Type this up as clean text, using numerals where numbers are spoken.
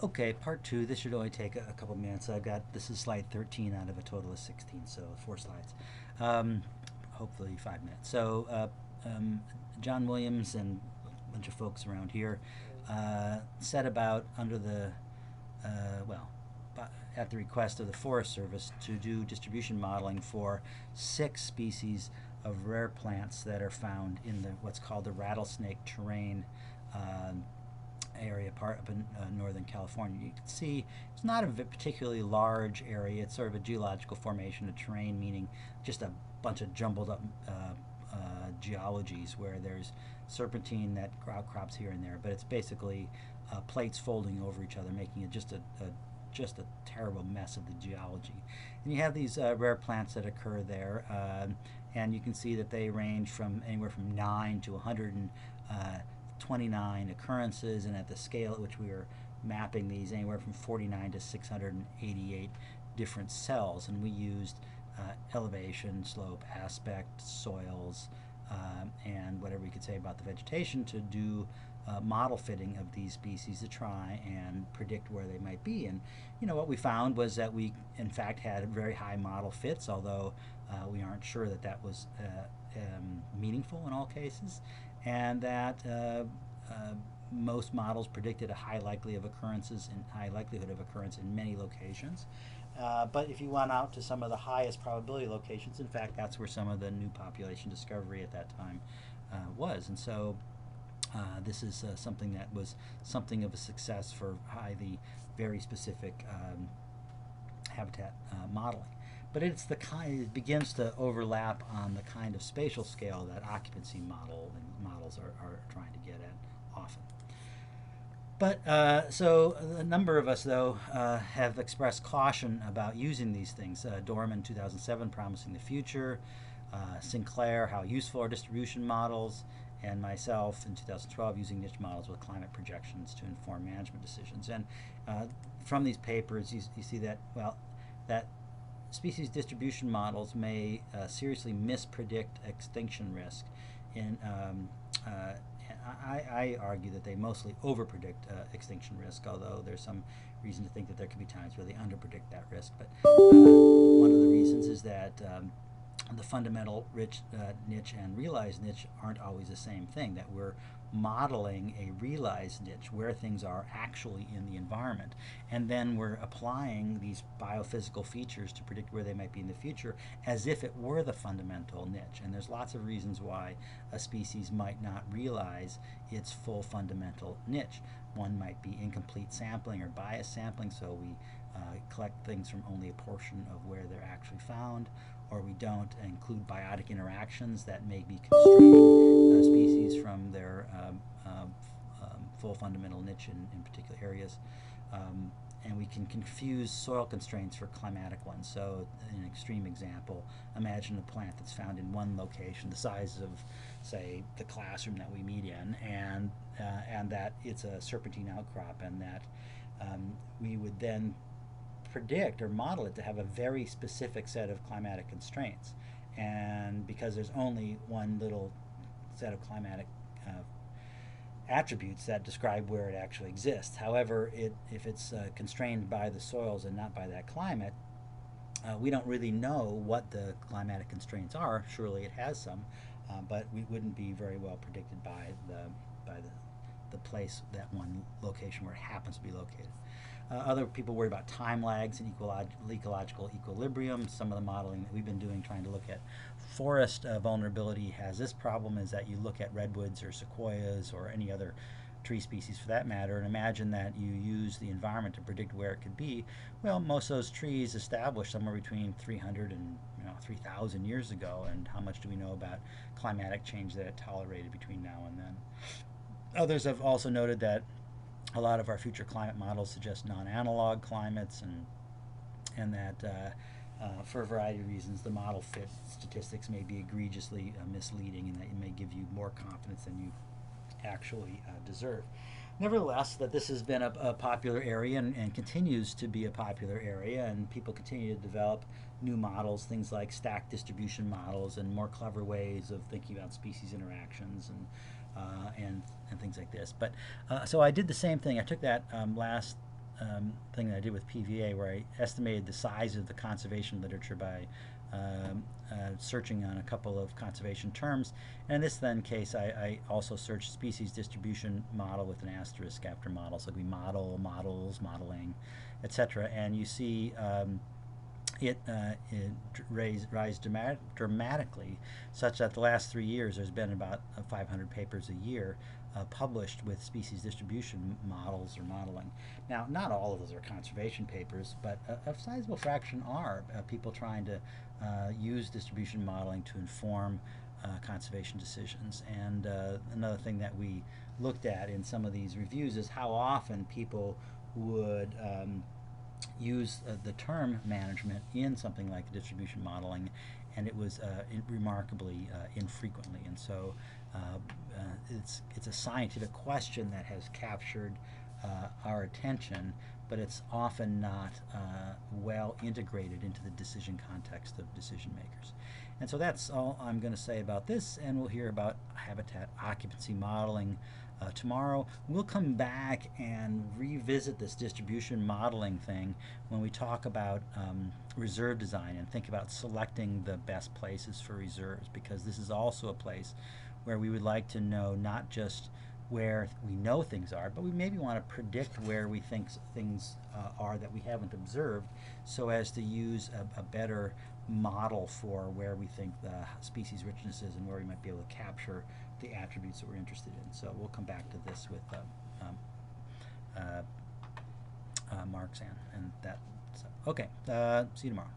Okay, part two. This should only take a couple minutes. This is slide 13 out of a total of 16, so 4 slides. Um, Hopefully 5 minutes. John Williams and a bunch of folks around here set about under the, well, at the request of the Forest Service to do distribution modeling for 6 species of rare plants that are found in the what's called the rattlesnake terrain area part up in Northern California. You can see it's not a particularly large area. It's sort of a geological formation, a terrain, meaning just a bunch of jumbled up geologies where there's serpentine that outcrops here and there, but it's basically plates folding over each other, making it just a terrible mess of the geology. And you have these rare plants that occur there, and you can see that they range from anywhere from 9 to 129 occurrences, and at the scale at which we were mapping these, anywhere from 49 to 688 different cells. And we used elevation, slope, aspect, soils, and whatever you could say about the vegetation to do model fitting of these species to try and predict where they might be. And what we found was that we in fact had very high model fits, although we aren't sure that that was meaningful in all cases, and that most models predicted a high likelihood of occurrence in many locations. But if you went out to some of the highest probability locations, in fact, that's where some of the new population discovery at that time was. And so this is something that was something of a success for highly, very specific habitat modeling. But it begins to overlap on the kind of spatial scale that occupancy models are trying to get at often. But so a number of us, though, have expressed caution about using these things. Dorman in 2007, Promising the Future, Sinclair, How Useful Are Distribution Models, and myself in 2012, Using Niche Models with Climate Projections to Inform Management Decisions. And from these papers, you see that, well, that species distribution models may seriously mispredict extinction risk. I argue that they mostly overpredict extinction risk, although there's some reason to think that there could be times where they underpredict that risk. But one of the reasons is that the fundamental niche and realized niche aren't always the same thing, that we're modeling a realized niche where things are actually in the environment, and then we're applying these biophysical features to predict where they might be in the future as if it were the fundamental niche. And there's lots of reasons why a species might not realize its full fundamental niche. One might be incomplete sampling or biased sampling, so we collect things from only a portion of where they're actually found, or we don't include biotic interactions that may be constraining species from their full fundamental niche in particular areas. And we can confuse soil constraints for climatic ones. So an extreme example, imagine a plant that's found in one location, the size of, say, the classroom that we meet in, and that it's a serpentine outcrop, and that we would then predict or model it to have a very specific set of climatic constraints. And because there's only one little set of climatic attributes that describe where it actually exists. However, if it's constrained by the soils and not by that climate, we don't really know what the climatic constraints are. Surely it has some, but we wouldn't be very well predicted by the place, that one location where it happens to be located. Other people worry about time lags and ecological equilibrium. Some of the modeling that we've been doing trying to look at forest vulnerability has this problem, is that you look at redwoods or sequoias or any other tree species for that matter, and imagine that you use the environment to predict where it could be. Well, most of those trees established somewhere between 300 and 3,000 years ago, and how much do we know about climatic change that it tolerated between now and then? Others have also noted that a lot of our future climate models suggest non-analog climates, and that for a variety of reasons the model fit statistics may be egregiously misleading, and that it may give you more confidence than you actually deserve. Nevertheless, that this has been a popular area and continues to be a popular area, and people continue to develop new models, things like stack distribution models and more clever ways of thinking about species interactions and things like this. But so I did the same thing. I took that last thing that I did with PVA, where I estimated the size of the conservation literature by searching on a couple of conservation terms. And in this then case, I also searched species distribution model with an asterisk after model. So it could be model, models, modeling, etc. And you see it rise dramatically, such that the last 3 years there's been about 500 papers a year published with species distribution models or modeling. Now, not all of those are conservation papers, but a sizable fraction are people trying to use distribution modeling to inform conservation decisions. And another thing that we looked at in some of these reviews is how often people would use the term management in something like distribution modeling, and it was remarkably infrequently. And so it's a scientific question that has captured our attention, but it's often not well integrated into the decision context of decision makers. And so that's all I'm going to say about this, and we'll hear about habitat occupancy modeling tomorrow. We'll come back and revisit this distribution modeling thing when we talk about reserve design and think about selecting the best places for reserves, because this is also a place where we would like to know not just where we know things are, but we maybe want to predict where we think things are that we haven't observed, so as to use a better model for where we think the species richness is and where we might be able to capture the attributes that we're interested in. So we'll come back to this with Mark Zan and that. So, okay, see you tomorrow.